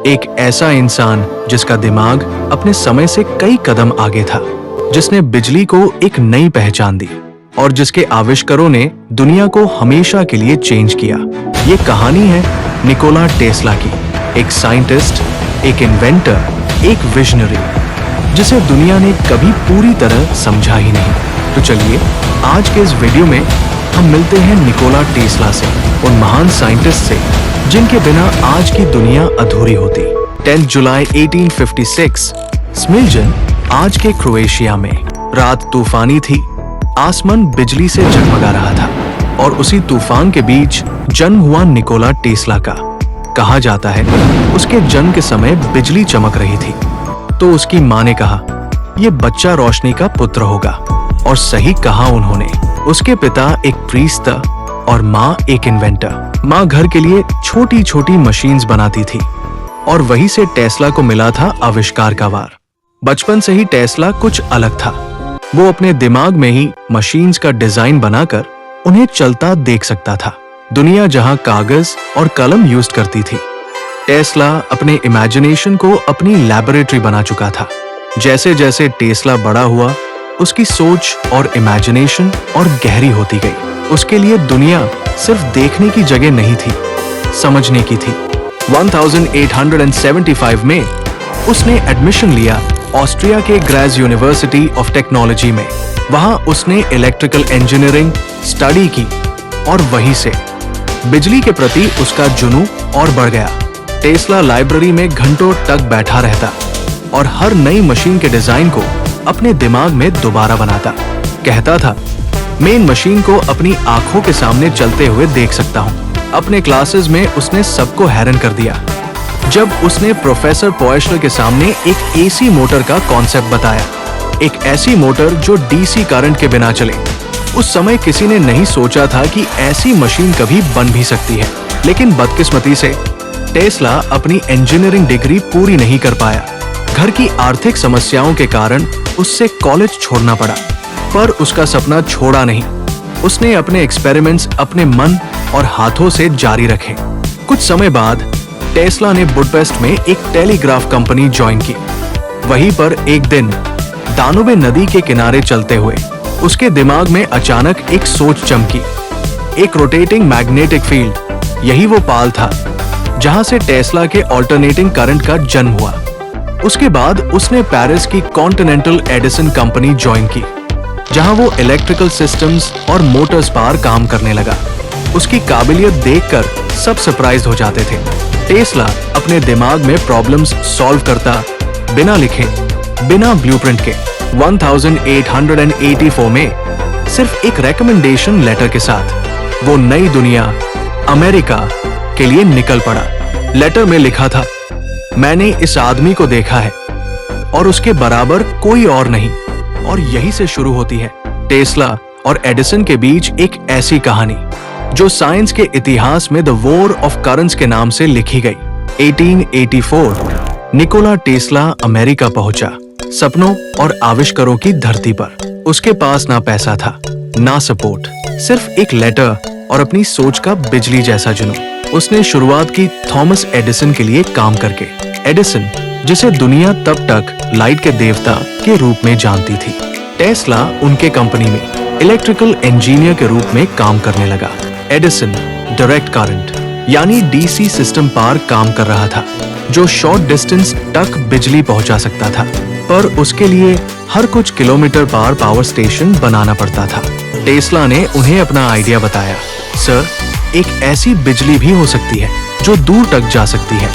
एक ऐसा इंसान जिसका दिमाग अपने समय से कई कदम आगे था, जिसने बिजली को एक नई पहचान दी और जिसके आविष्कारों ने दुनिया को हमेशा के लिए चेंज किया। ये कहानी है निकोला टेस्ला की, एक साइंटिस्ट, एक इन्वेंटर, एक विजनरी, जिसे दुनिया ने कभी पूरी तरह समझा ही नहीं। तो चलिए आज के इस वीडियो में हम मिलते हैं निकोला टेस्ला से, उन महान साइंटिस्ट से जिनके बिना आज की दुनिया अधूरी होती। 10 जुलाई 1856 स्मिल्जन, आज के क्रोएशिया में रात तूफानी थी। आसमान बिजली से जगमगा रहा था और उसी तूफान के बीच जन्म हुआ निकोला टेस्ला का। कहा जाता है उसके जन्म के समय बिजली चमक रही थी, तो उसकी माँ ने कहा यह बच्चा रोशनी का पुत्र होगा, और सही कहा उन्होंने। उसके पिता एक प्रीस्ट था और माँ एक इन्वेंटर। माँ घर के लिए छोटी छोटी मशीन्स बनाती थी और वहीं से टेस्ला को मिला था आविष्कार का वार। बचपन से ही टेस्ला कुछ अलग था। वो अपने दिमाग में ही मशीन्स का डिजाइन बनाकर उन्हें चलता देख सकता था। दुनिया जहाँ कागज और कलम यूज करती थी, टेस्ला अपने इमेजिनेशन को अपनी लैबोरेटरी बना चुका था। जैसे जैसे टेस्ला बड़ा हुआ, उसकी सोच और इमेजिनेशन और गहरी होती गई। उसके लिए दुनिया सिर्फ देखने की जगह नहीं थी, समझने की थी। 1875 में उसने एडमिशन लिया ऑस्ट्रिया के ग्राज यूनिवर्सिटी ऑफ टेक्नोलॉजी में। वहां उसने इलेक्ट्रिकल इंजीनियरिंग स्टडी की और वहीं से बिजली के प्रति उसका जुनून और बढ़ गया। टेस्ला लाइब्रेरी में घंटों तक बैठा रहता और हर नई मशीन के डिजाइन को अपने दिमाग में दोबारा बनाता। कहता था मैं मशीन को अपनी आंखों के सामने चलते हुए देख सकता हूँ। अपने क्लासेस में उसने सबको हैरान कर दिया जब उसने प्रोफेसर पॉयश्लर के सामने एक एसी मोटर का कॉन्सेप्ट बताया, एक ऐसी मोटर जो डीसी करंट के बिना चले। उस समय किसी ने नहीं सोचा था कि ऐसी मशीन कभी बन भी सकती है। लेकिन बदकिस्मती से टेस्ला अपनी इंजीनियरिंग डिग्री पूरी नहीं कर पाया। घर की आर्थिक समस्याओं के कारण उससे कॉलेज छोड़ना पड़ा, पर उसका सपना छोड़ा नहीं। उसने अपने एक्सपेरिमेंट्स अपने मन और हाथों से जारी रखे। कुछ समय बाद टेस्ला ने बुडापेस्ट में एक टेलीग्राफ कंपनी ज्वाइन की। वहीं पर एक दिन दानुबे नदी के किनारे चलते हुए उसके दिमाग में अचानक एक सोच चमकी, एक रोटेटिंग मैग्नेटिक फील्ड। यही वो पाल था जहां से टेस्ला के ऑल्टरनेटिंग करंट का जन्म हुआ। उसके बाद उसने पेरिस की कॉन्टिनेंटल एडिसन कंपनी ज्वाइन की, जहां वो इलेक्ट्रिकल सिस्टम्स और मोटर्स पर काम करने लगा। उसकी काबिलियत देखकर सब सरप्राइज हो जाते थे। टेस्ला अपने दिमाग में प्रॉब्लम्स सॉल्व करता, बिना लिखे, बिना ब्लूप्रिंट के। 1884 में सिर्फ एक रेकमेंडेशन लेटर के साथ वो नई दुनिया अमेरिका के लिए निकल पड़ा। लेटर में लिखा था, मैंने इस आदमी को देखा है और उसके बराबर कोई और नहीं। और यही से शुरू होती है टेस्ला और एडिसन के बीच एक ऐसी कहानी जो साइंस के इतिहास में द वॉर ऑफ करंट्स के नाम से लिखी गई। 1884 निकोला टेस्ला अमेरिका पहुंचा, सपनों और आविष्कारों की धरती पर। उसके पास ना पैसा था, ना सपोर्ट, सिर्फ एक लेटर और अपनी सोच का बिजली जैसा जुनून। उसने शुरुआत की थॉमस एडिसन के लिए काम करके। एडिसन, जिसे दुनिया तब तक लाइट के देवता के रूप में जानती थी, टेस्ला उनके कंपनी में इलेक्ट्रिकल इंजीनियर के रूप में काम करने लगा। एडिसन डायरेक्ट करंट यानी डीसी सिस्टम पर काम कर रहा था, जो शॉर्ट डिस्टेंस तक बिजली पहुंचा सकता था, पर उसके लिए हर कुछ किलोमीटर पर पावर स्टेशन बनाना पड़ता था। टेस्ला ने उन्हें अपना आइडिया बताया, सर, एक ऐसी बिजली भी हो सकती है जो दूर तक जा सकती है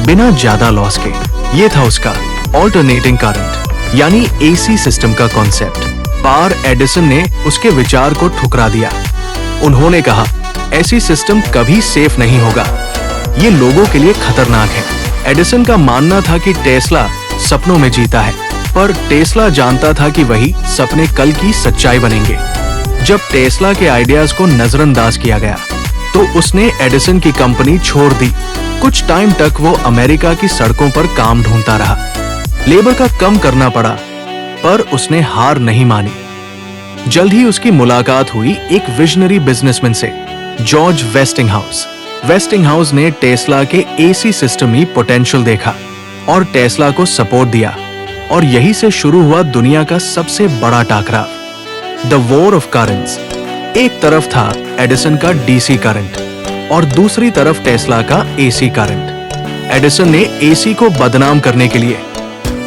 बिना ज्यादा लॉस के। ये था उसका ऑल्टरनेटिंग करंट यानी एसी सिस्टम का कॉन्सेप्ट। पर एडिसन ने उसके विचार को ठुकरा दिया। उन्होंने कहा, ऐसी सिस्टम कभी सेफ नहीं होगा, ये लोगों के लिए खतरनाक है। एडिसन का मानना था कि टेस्ला सपनों में जीता है, पर टेस्ला जानता था कि वही सपने कल की सच्चाई बनेंगे। जब टेस्ला के आइडियाज को नजरअंदाज किया गया, तो उसने एडिसन की कंपनी छोड़ दी। कुछ टाइम तक वो अमेरिका की सड़कों पर काम ढूंढता रहा। लेबर का कम करना पड़ा, पर उसने हार नहीं मानी। जल्द ही उसकी मुलाकात हुई एक विजनरी बिजनेसमैन से, जॉर्ज वेस्टिंगहाउस। वेस्टिंगहाउस ने टेस्ला के एसी सिस्टम में पोटेंशियल देखा और टेस्ला को सपोर्ट दिया, और यही से शुरू हुआ दुनिया का सबसे बड़ा टकराव, द वॉर ऑफ करंट्स। एक तरफ था एडिसन का डीसी करंट और दूसरी तरफ टेस्ला का एसी करंट। एडिसन ने एसी को बदनाम करने के लिए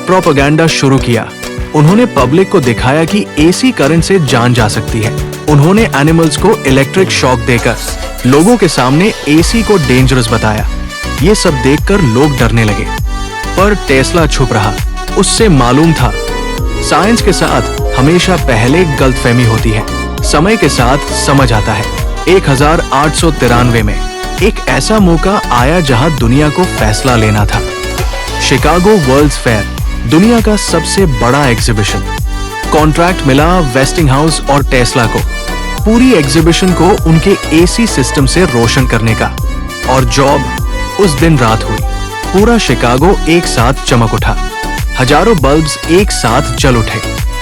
प्रोपेगेंडा शुरू किया। उन्होंने पब्लिक को दिखाया कि एसी करंट से जान जा सकती है। उन्होंने एनिमल्स को इलेक्ट्रिक शॉक देकर लोगों के सामने एसी को डेंजरस बताया। ये सब देखकर लोग डरने लगे, पर टेस्ला चुप रहा। उससे मालूम था साइंस के साथ हमेशा पहले गलतफहमी होती है, समय के साथ समझ आता है। 1893 में एक ऐसा मौका आया जहां दुनिया को फैसला लेना था। शिकागो वर्ल्ड्स फेयर, दुनिया का सबसे बड़ा एग्जीबिशन। कॉन्ट्रैक्ट मिला वेस्टिंगहाउस और टेस्ला को पूरी एग्जीबिशन को उनके एसी सिस्टम से रोशन करने का, और जॉब उस दिन रात हुई। पूरा शिकागो एक साथ चमक उठा, हजारों बल्ब्स एक साथ जल उठे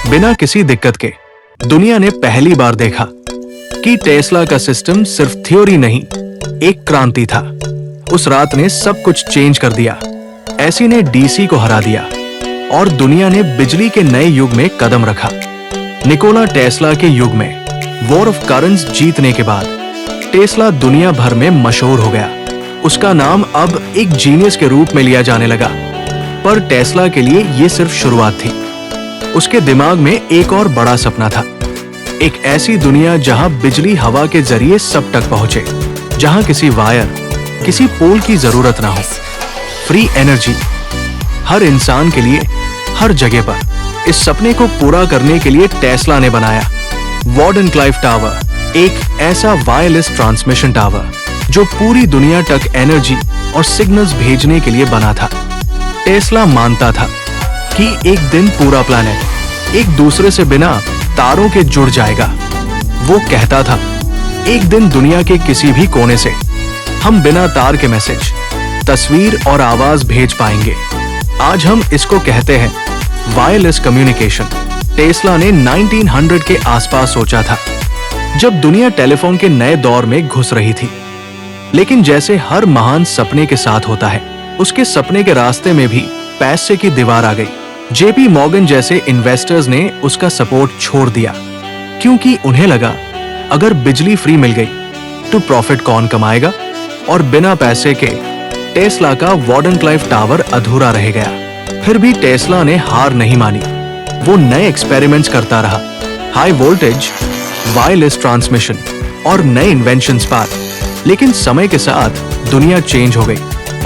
बिना किसी दिक्कत के। दुनिया ने पहली बार देखा कि टेस्ला का सिस्टम सिर्फ थ्योरी नहीं, एक क्रांति था। उस रात ने सब कुछ चेंज कर दिया। एसी ने डीसी को हरा दिया और दुनिया ने बिजली के नए युग में कदम रखा। निकोला टेस्ला के युग में वॉर ऑफ करंट्स जीतने के बाद टेस्ला दुनिया भर में मशहूर हो गया। उसका नाम अब एक जीनियस के रूप में लिया जाने लगा, पर टेस्ला के लिए ये सिर्फ शुरुआत थी। उसके दिमाग में एक और बड़ा सपना था, एक ऐसी दुनिया जहां बिजली हवा के जरिए सब तक पहुंचे, जहां किसी वायर, किसी पोल की जरूरत ना हो। फ्री एनर्जी हर इंसान के लिए, हर जगह पर। इस सपने को पूरा करने के लिए टेस्ला ने बनाया वार्डनक्लाइफ टावर, एक ऐसा वायरलेस ट्रांसमिशन टावर जो पूरी दुनिया तक एनर्जी और सिग्नल्स भेजने के लिए बना था। टेस्ला मानता था कि एक दिन पूरा प्लैनेट एक दूसरे से बिना तारों के जुड़ जाएगा। वो कहता था, एक दिन दुनिया के किसी भी कोने से हम बिना तार के मैसेज, तस्वीर और आवाज भेज पाएंगे। आज हम इसको कहते हैं वायरलेस कम्युनिकेशन। टेस्ला ने 1900 के आसपास सोचा था, जब दुनिया टेलीफोन के नए दौर में घुस रही थी। लेकिन जैसे हर महान सपने के साथ होता है, उसके सपने के रास्ते में भी पैसे की दीवार आ गई। जेपी मॉर्गन जैसे इन्वेस्टर्स ने उसका सपोर्ट छोड़ दिया, क्योंकि उन्हें लगा अगर बिजली फ्री मिल गई तो प्रॉफिट कौन कमाएगा, और बिना पैसे के टेस्ला का वार्डनक्लाइफ टावर अधूरा रह गया। फिर भी टेस्ला ने हार नहीं मानी। वो नए एक्सपेरिमेंट्स करता रहा, हाई वोल्टेज, वायरलेस ट्रांसमिशन और नए इन्वेंशंस पर। लेकिन समय के साथ दुनिया चेंज हो गई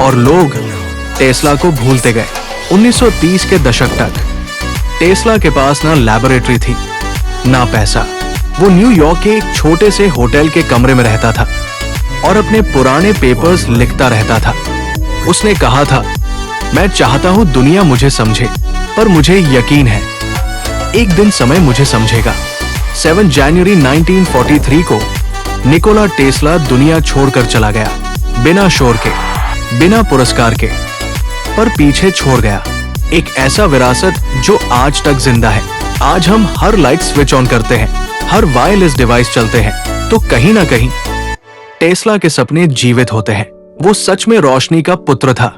और लोग टेस्ला को भूलते गए। 1930 के दशक तक टेस्ला के पास ना लैबोरेटरी थी, ना पैसा। वो न्यूयॉर्क के एक छोटे से होटल के कमरे में रहता था और अपने पुराने पेपर्स लिखता रहता था। उसने कहा था, मैं चाहता हूं दुनिया मुझे समझे, पर मुझे यकीन है एक दिन समय मुझे समझेगा। 7 जनवरी 1943 को निकोला टेस्ला दुनिया छोड़कर चला गया, बिना शोर के, बिना पुरस्कार के, पर पीछे छोड़ गया एक ऐसा विरासत जो आज तक जिंदा है। आज हम हर लाइट स्विच ऑन करते हैं, हर वायरलेस डिवाइस चलते हैं, तो कहीं ना कहीं टेस्ला के सपने जीवित होते हैं। वो सच में रोशनी का पुत्र था,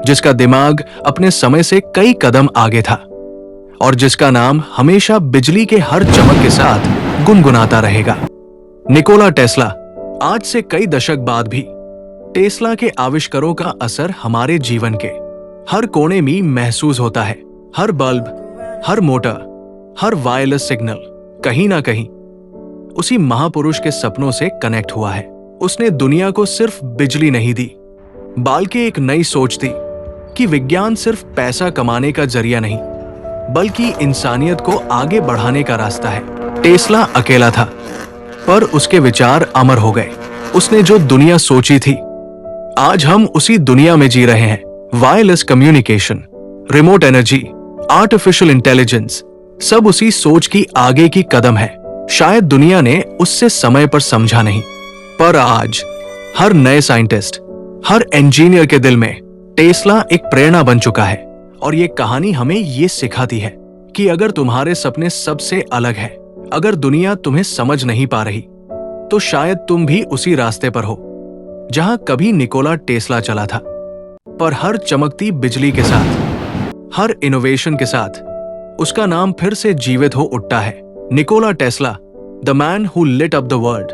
जिसका दिमाग अपने समय से कई कदम आगे था और जिसका नाम हमेशा बिजली के हर चमक के साथ गुनगुनाता रहेगा, निकोला टेस्ला। आज से कई दशक बाद भी टेस्ला के आविष्कारों का असर हमारे जीवन के हर कोने में महसूस होता है। हर बल्ब, हर मोटर, हर वायरलेस सिग्नल कहीं ना कहीं उसी महापुरुष के सपनों से कनेक्ट हुआ है। उसने दुनिया को सिर्फ बिजली नहीं दी, बल्कि एक नई सोच दी कि विज्ञान सिर्फ पैसा कमाने का जरिया नहीं, बल्कि इंसानियत को आगे बढ़ाने का रास्ता है। टेस्ला अकेला था, पर उसके विचार अमर हो गए। उसने जो दुनिया सोची थी, आज हम उसी दुनिया में जी रहे हैं। Wireless communication, remote energy, artificial intelligence, सब उसी सोच की आगे की कदम है। शायद दुनिया ने उससे समय पर समझा नहीं, पर आज हर नए साइंटिस्ट, हर इंजीनियर के दिल में टेस्ला एक प्रेरणा बन चुका है। और ये कहानी हमें ये सिखाती है कि अगर तुम्हारे सपने सबसे अलग हैं, अगर दुनिया तुम्हें समझ नहीं पा रही, तो शायद तुम भी उसी रास्ते पर हो। जहां कभी निकोला टेस्ला चला था। पर हर चमकती बिजली के साथ, हर इनोवेशन के साथ उसका नाम फिर से जीवित हो उठता है। Nikola Tesla, the man who lit up the world.